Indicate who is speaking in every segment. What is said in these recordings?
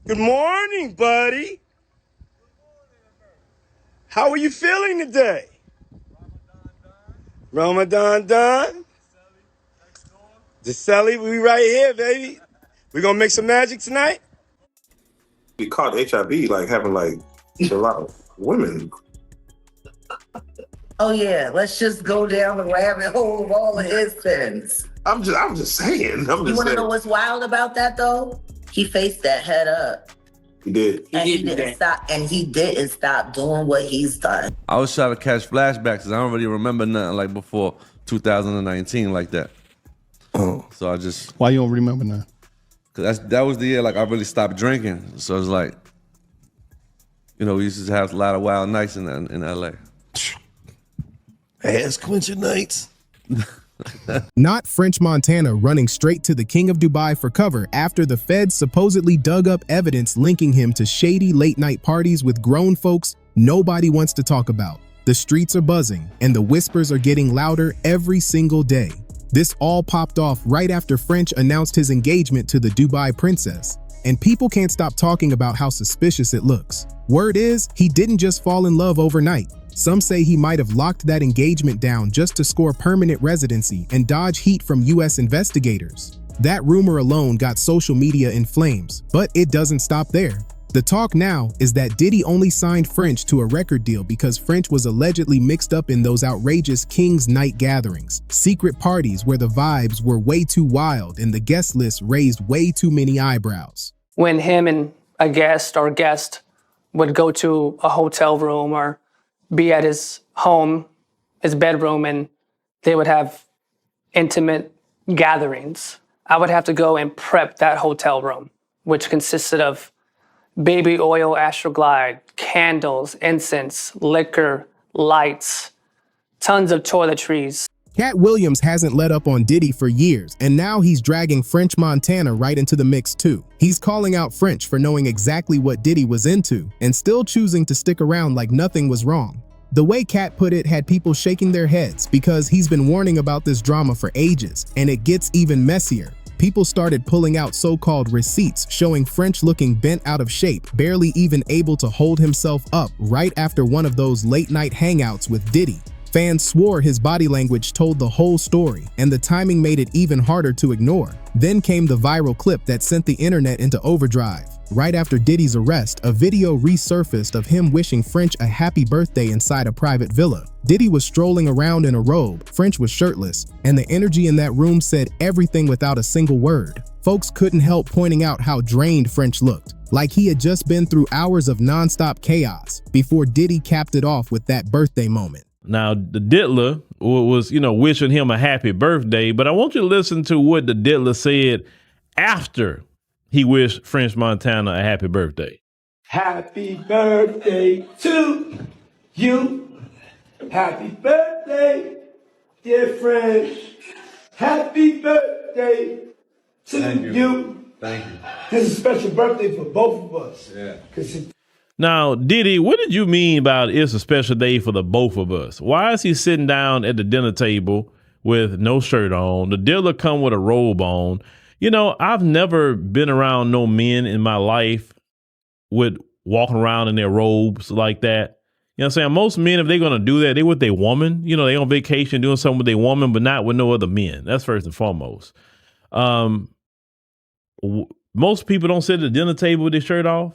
Speaker 1: Good morning, buddy. How are you feeling today? Ramadan done? Gisele, we right here, baby. We gonna make some magic tonight?
Speaker 2: He caught HIV, like having like a lot of women.
Speaker 3: Oh yeah, let's just go down the rabbit hole of all of his sins.
Speaker 2: I'm just saying.
Speaker 3: You want to know what's wild about that though? He faced that head up.
Speaker 2: He did.
Speaker 3: And he didn't stop. And he didn't stop doing what he's done.
Speaker 4: I was trying to catch flashbacks because I don't really remember nothing like before 2019 like that.
Speaker 2: Oh.
Speaker 4: So I just.
Speaker 5: Why you don't remember now?
Speaker 4: Cause that was the year like I really stopped drinking. So it's like, you know, we used to have a lot of wild nights in LA.
Speaker 6: Ass clenching nights.
Speaker 7: Not French Montana running straight to the King of Dubai for cover after the feds supposedly dug up evidence linking him to shady late-night parties with grown folks nobody wants to talk about. The streets are buzzing, and the whispers are getting louder every single day. This all popped off right after French announced his engagement to the Dubai princess, and people can't stop talking about how suspicious it looks. Word is, he didn't just fall in love overnight. Some say he might have locked that engagement down just to score permanent residency and dodge heat from US investigators. That rumor alone got social media in flames, but it doesn't stop there. The talk now is that Diddy only signed French to a record deal because French was allegedly mixed up in those outrageous King's Night gatherings, secret parties where the vibes were way too wild and the guest list raised way too many eyebrows.
Speaker 8: When him and a guest or guest would go to a hotel room or be at his home, his bedroom, and they would have intimate gatherings, I would have to go and prep that hotel room, which consisted of baby oil, Astroglide, candles, incense, liquor, lights, tons of toiletries.
Speaker 7: Katt Williams hasn't let up on Diddy for years, and now he's dragging French Montana right into the mix too. He's calling out French for knowing exactly what Diddy was into, and still choosing to stick around like nothing was wrong. The way Katt put it had people shaking their heads because he's been warning about this drama for ages, and it gets even messier. People started pulling out so-called receipts showing French looking bent out of shape, barely even able to hold himself up right after one of those late-night hangouts with Diddy. Fans swore his body language told the whole story, and the timing made it even harder to ignore. Then came the viral clip that sent the internet into overdrive. Right after Diddy's arrest, a video resurfaced of him wishing French a happy birthday inside a private villa. Diddy was strolling around in a robe, French was shirtless, and the energy in that room said everything without a single word. Folks couldn't help pointing out how drained French looked, like he had just been through hours of non-stop chaos before Diddy capped it off with that birthday moment.
Speaker 9: Now, the Diddler was, wishing him a happy birthday, but I want you to listen to what the Diddler said after he wished French Montana a happy birthday.
Speaker 1: Happy birthday to you. Happy birthday, dear French. Happy birthday to you.
Speaker 4: Thank you.
Speaker 1: This is a special birthday for both of us.
Speaker 4: Yeah.
Speaker 9: Now, Diddy, what did you mean about it's a special day for the both of us? Why is he sitting down at the dinner table with no shirt on? The Diddler come with a robe on. I've never been around no men in my life with walking around in their robes like that. You know what I'm saying? Most men, if they're going to do that, they with their woman. They on vacation doing something with their woman, but not with no other men. That's first and foremost. Most people don't sit at the dinner table with their shirt off.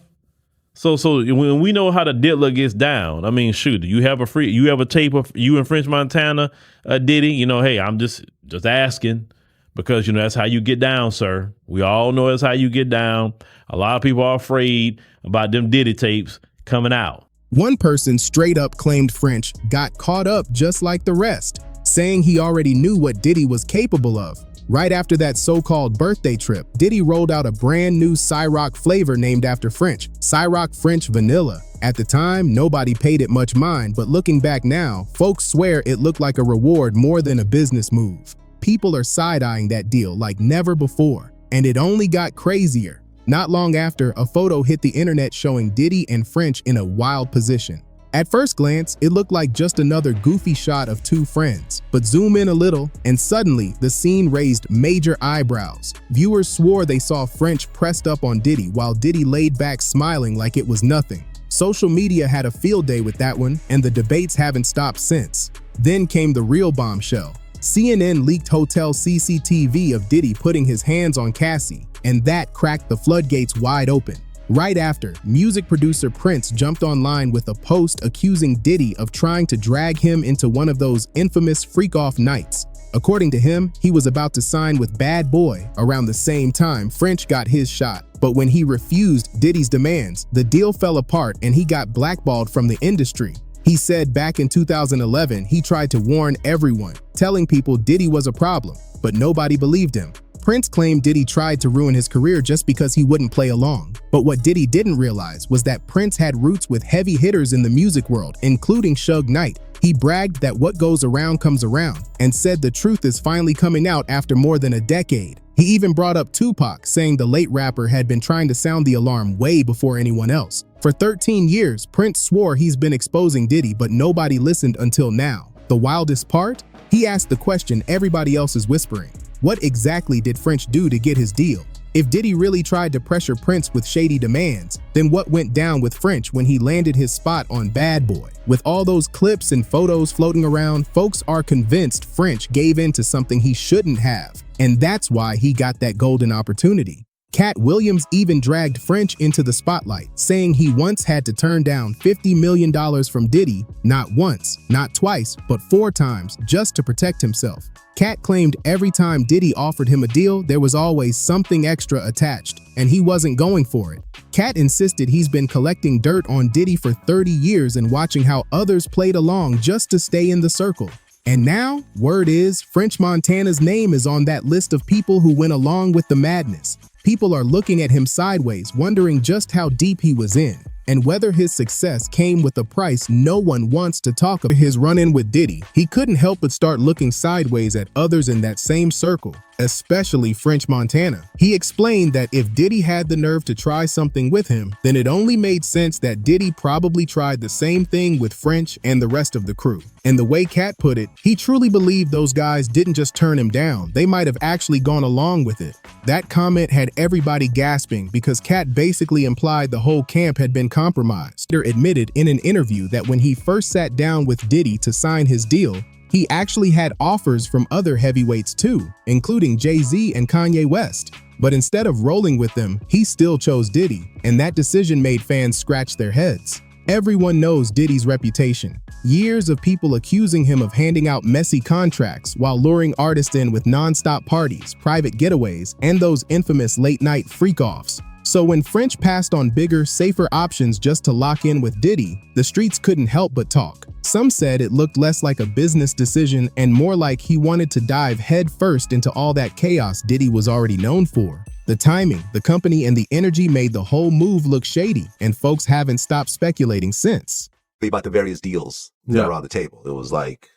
Speaker 9: So when we know how the Diddler gets down, I mean, shoot, you have a tape of you and French Montana, Diddy, hey, I'm just asking because, that's how you get down, sir. We all know that's how you get down. A lot of people are afraid about them Diddy tapes coming out.
Speaker 7: One person straight up claimed French got caught up just like the rest, saying he already knew what Diddy was capable of. Right after that so-called birthday trip, Diddy rolled out a brand new Ciroc flavor named after French, Ciroc French Vanilla. At the time, nobody paid it much mind, but looking back now, folks swear it looked like a reward more than a business move. People are side-eyeing that deal like never before, and it only got crazier. Not long after, a photo hit the internet showing Diddy and French in a wild position. At first glance, it looked like just another goofy shot of two friends, but zoom in a little, and suddenly the scene raised major eyebrows. Viewers swore they saw French pressed up on Diddy while Diddy laid back smiling like it was nothing. Social media had a field day with that one, and the debates haven't stopped since. Then came the real bombshell. CNN leaked hotel CCTV of Diddy putting his hands on Cassie, and that cracked the floodgates wide open. Right after, music producer Prince jumped online with a post accusing Diddy of trying to drag him into one of those infamous freak-off nights. According to him, he was about to sign with Bad Boy around the same time French got his shot. But when he refused Diddy's demands, the deal fell apart and he got blackballed from the industry. He said back in 2011, he tried to warn everyone, telling people Diddy was a problem, but nobody believed him. Prince claimed Diddy tried to ruin his career just because he wouldn't play along. But what Diddy didn't realize was that Prince had roots with heavy hitters in the music world, including Suge Knight. He bragged that what goes around comes around, and said the truth is finally coming out after more than a decade. He even brought up Tupac, saying the late rapper had been trying to sound the alarm way before anyone else. For 13 years, Prince swore he's been exposing Diddy, but nobody listened until now. The wildest part? He asked the question everybody else is whispering. What exactly did French do to get his deal? If Diddy really tried to pressure Prince with shady demands, then what went down with French when he landed his spot on Bad Boy? With all those clips and photos floating around, folks are convinced French gave in to something he shouldn't have, and that's why he got that golden opportunity. Katt Williams even dragged French into the spotlight, saying he once had to turn down $50 million from Diddy, not once, not twice, but 4 times, just to protect himself. Katt claimed every time Diddy offered him a deal, there was always something extra attached, and he wasn't going for it. Katt insisted he's been collecting dirt on Diddy for 30 years and watching how others played along just to stay in the circle. And now, word is, French Montana's name is on that list of people who went along with the madness. People are looking at him sideways, wondering just how deep he was in, and whether his success came with a price no one wants to talk about. His run-in with Diddy, he couldn't help but start looking sideways at others in that same circle, especially French Montana. He explained that if Diddy had the nerve to try something with him, then it only made sense that Diddy probably tried the same thing with French and the rest of the crew. And the way Katt put it, he truly believed those guys didn't just turn him down, they might have actually gone along with it. That comment had everybody gasping because Katt basically implied the whole camp had been compromised. He admitted in an interview that when he first sat down with Diddy to sign his deal, he actually had offers from other heavyweights too, including Jay-Z and Kanye West. But instead of rolling with them, he still chose Diddy, and that decision made fans scratch their heads. Everyone knows Diddy's reputation. Years of people accusing him of handing out messy contracts while luring artists in with non-stop parties, private getaways, and those infamous late-night freak-offs. So when French passed on bigger, safer options just to lock in with Diddy, the streets couldn't help but talk. Some said it looked less like a business decision and more like he wanted to dive headfirst into all that chaos Diddy was already known for. The timing, the company, and the energy made the whole move look shady, and folks haven't stopped speculating since.
Speaker 5: About the various deals that were on the table. It was like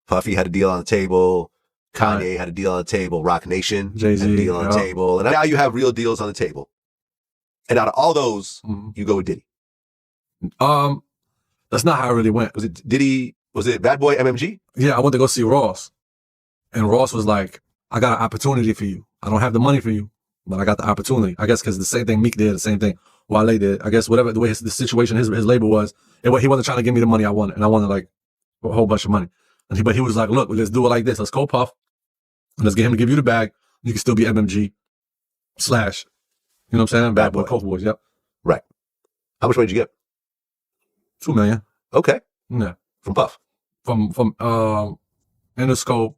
Speaker 5: Puffy had a deal on the table, Kanye had a deal on the table, Rock Nation
Speaker 6: Jay-Z,
Speaker 5: had a deal on the table, and now you have real deals on the table. And out of all those, you go with Diddy.
Speaker 6: That's not how it really went.
Speaker 5: Was it Diddy? Was it Bad Boy MMG?
Speaker 6: Yeah, I went to go see Ross. And Ross was like, I got an opportunity for you. I don't have the money for you, but I got the opportunity. I guess because the same thing Meek did, the same thing Wale did. I guess whatever the way the situation, his label was, he wasn't trying to give me the money I wanted. And I wanted like a whole bunch of money. But he was like, look, let's do it like this. Let's go Puff. And let's get him to give you the bag. You can still be MMG / you know what I'm saying? Bad Boy, Coke Boys, yep.
Speaker 5: Right. How much money did you get?
Speaker 6: $2 million.
Speaker 5: Okay.
Speaker 6: Yeah.
Speaker 5: From Puff?
Speaker 6: From Interscope.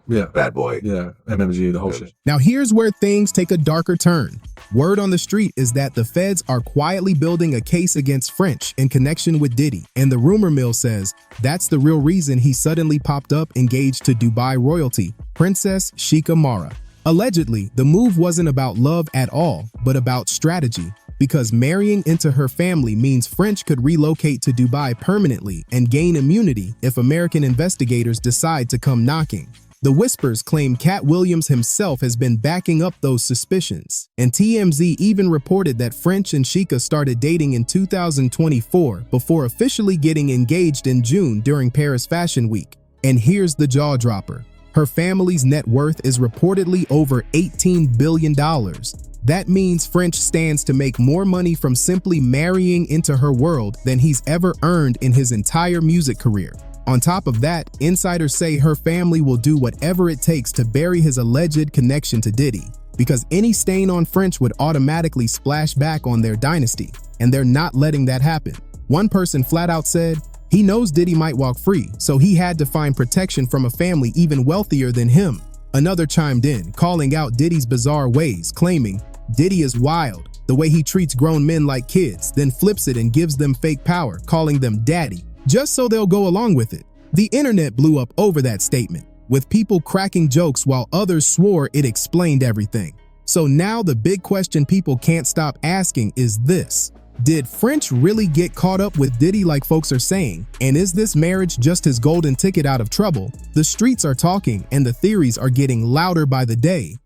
Speaker 5: Yeah. Bad Boy.
Speaker 6: Yeah. MMG, the whole shit.
Speaker 7: Now here's where things take a darker turn. Word on the street is that the feds are quietly building a case against French in connection with Diddy, and the rumor mill says that's the real reason he suddenly popped up engaged to Dubai royalty, Princess Sheikha Mara. Allegedly, the move wasn't about love at all, but about strategy, because marrying into her family means French could relocate to Dubai permanently and gain immunity if American investigators decide to come knocking. The whispers claim Katt Williams himself has been backing up those suspicions, and TMZ even reported that French and Sheikah started dating in 2024 before officially getting engaged in June during Paris Fashion Week. And here's the jaw dropper. Her family's net worth is reportedly over $18 billion. That means French stands to make more money from simply marrying into her world than he's ever earned in his entire music career. On top of that, insiders say her family will do whatever it takes to bury his alleged connection to Diddy, because any stain on French would automatically splash back on their dynasty, and they're not letting that happen. One person flat out said, he knows Diddy might walk free, so he had to find protection from a family even wealthier than him. Another chimed in, calling out Diddy's bizarre ways, claiming, Diddy is wild, the way he treats grown men like kids, then flips it and gives them fake power, calling them daddy, just so they'll go along with it. The internet blew up over that statement, with people cracking jokes while others swore it explained everything. So now the big question people can't stop asking is this: did French really get caught up with Diddy like folks are saying? And is this marriage just his golden ticket out of trouble? The streets are talking and the theories are getting louder by the day.